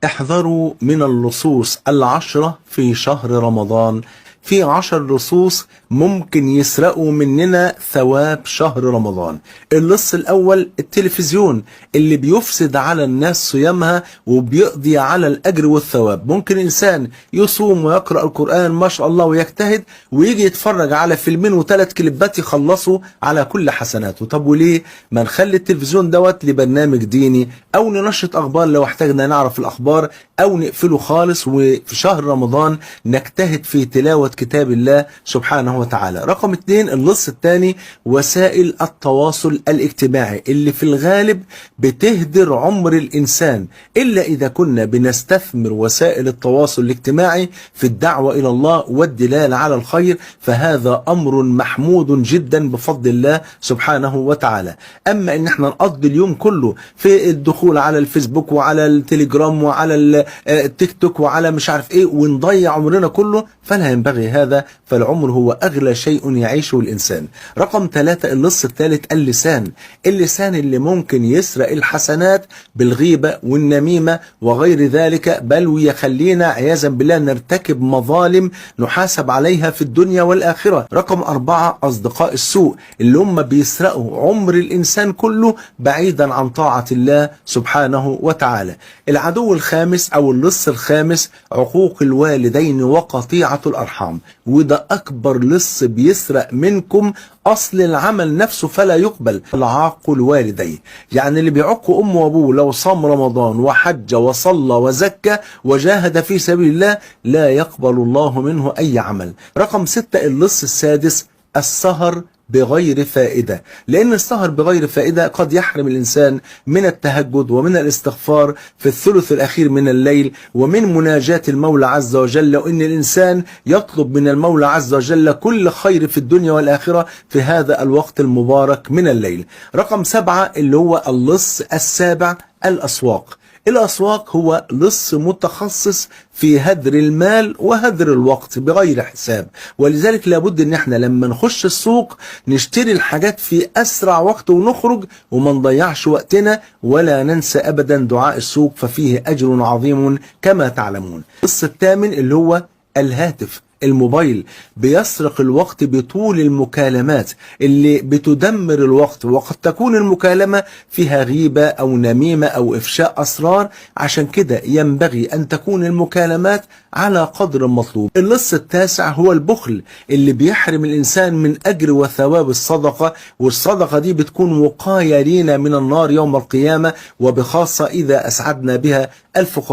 احذروا من اللصوص العشرة في شهر رمضان. في 10 لصوص ممكن يسرقوا مننا ثواب شهر رمضان. اللص الأول التلفزيون اللي بيفسد على الناس صيامها وبيقضي على الأجر والثواب. ممكن إنسان يصوم ويقرأ القرآن ما شاء الله ويجتهد ويجي يتفرج على فيلمين و3 كليبات يخلصوا على كل حسناته. طب وليه ما نخلي التلفزيون دوت لبرنامج ديني أو ننشط أخبار لو احتاجنا نعرف الأخبار، أو نقفله خالص وفي شهر رمضان نجتهد في تلاوة كتاب الله سبحانه وتعالى. رقم 2 اللص الثاني وسائل التواصل الاجتماعي اللي في الغالب بتهدر عمر الإنسان، إلا إذا كنا بنستثمر وسائل التواصل الاجتماعي في الدعوة إلى الله والدلالة على الخير، فهذا أمر محمود جدا بفضل الله سبحانه وتعالى. أما إن احنا نقضي اليوم كله في الدخول على الفيسبوك وعلى التليجرام وعلى التيك توك وعلى مش عارف ايه ونضيع عمرنا كله، فلا ينبغي هذا، فالعمر هو أغلى شيء يعيشه الإنسان. رقم 3 اللص الثالث اللسان اللي ممكن يسرق الحسنات بالغيبة والنميمة وغير ذلك، بل ويخلينا عياذا بالله نرتكب مظالم نحاسب عليها في الدنيا والآخرة. رقم 4 أصدقاء السوء اللي هم بيسرقوا عمر الإنسان كله بعيدا عن طاعة الله سبحانه وتعالى. العدو الخامس أو اللص الخامس عقوق الوالدين وقطيعة الأرحام، وده أكبر لص بيسرق منكم أصل العمل نفسه فلا يقبل. العاق الوالدين يعني اللي بيعق أمه وأبوه لو صام رمضان وحج وصلى وزكى وجاهد في سبيل الله لا يقبل الله منه أي عمل. رقم 6 اللص السادس السهر بغير فائدة، لأن السهر بغير فائدة قد يحرم الإنسان من التهجد ومن الاستغفار في الثلث الأخير من الليل ومن مناجاة المولى عز وجل، وإن الإنسان يطلب من المولى عز وجل كل خير في الدنيا والآخرة في هذا الوقت المبارك من الليل. رقم 7 اللي هو اللص السابع الأسواق. الأسواق هو لص متخصص في هدر المال وهدر الوقت بغير حساب، ولذلك لابد ان احنا لما نخش السوق نشتري الحاجات في أسرع وقت ونخرج وما نضيعش وقتنا، ولا ننسى أبدا دعاء السوق ففيه أجر عظيم كما تعلمون. اللص الثامن اللي هو الهاتف الموبايل بيسرق الوقت بطول المكالمات اللي بتدمر الوقت، وقد تكون المكالمة فيها غيبة أو نميمة أو إفشاء أسرار، عشان كده ينبغي أن تكون المكالمات على قدر المطلوب. اللص التاسع هو البخل اللي بيحرم الإنسان من أجر وثواب الصدقة، والصدقة دي بتكون وقاية لينا من النار يوم القيامة، وبخاصة إذا أسعدنا بها الفقراء